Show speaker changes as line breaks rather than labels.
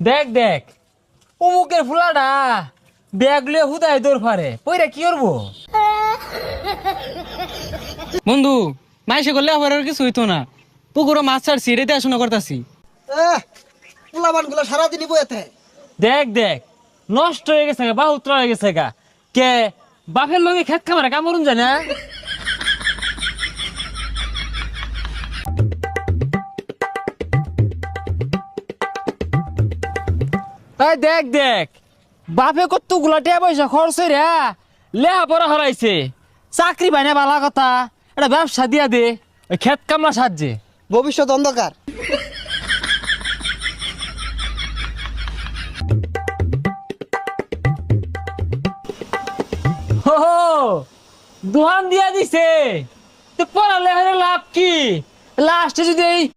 দেখ দেখ অমুকের ফুলাটা ব্যাগ লিয়ে হুদায় দৌড় ফারে পইরা কি করবো?
বন্ধু মাইসে করলে আবার আর কিছু হইতো না। পুকুরও মাছ ছাড়ছি, রেতে আসনা করতাছি।
পোলাবান গুলো সারাদিনই বইতে।
দেখ দেখ নষ্ট হয়ে গেছে গা, বাহুত্র হয়ে গেছে গা। কে বাপের লগে খেত খামারে কামড়ুন যায় না? এই দেখ দেখ বাপে কতগুলা টাকা পয়সা খরচ রে লেহা পড়া হারাইছে, চাকরি পাই না বালা কথা, এটা ব্যবসা দিয়া দে ওই খেত কামলা সাহায্যে।
ভবিষ্যৎ অন্ধকার।
হো হো, দোহান দিয়া দিছে তো পড়ালে লাভ কি? লাস্টে যদি এই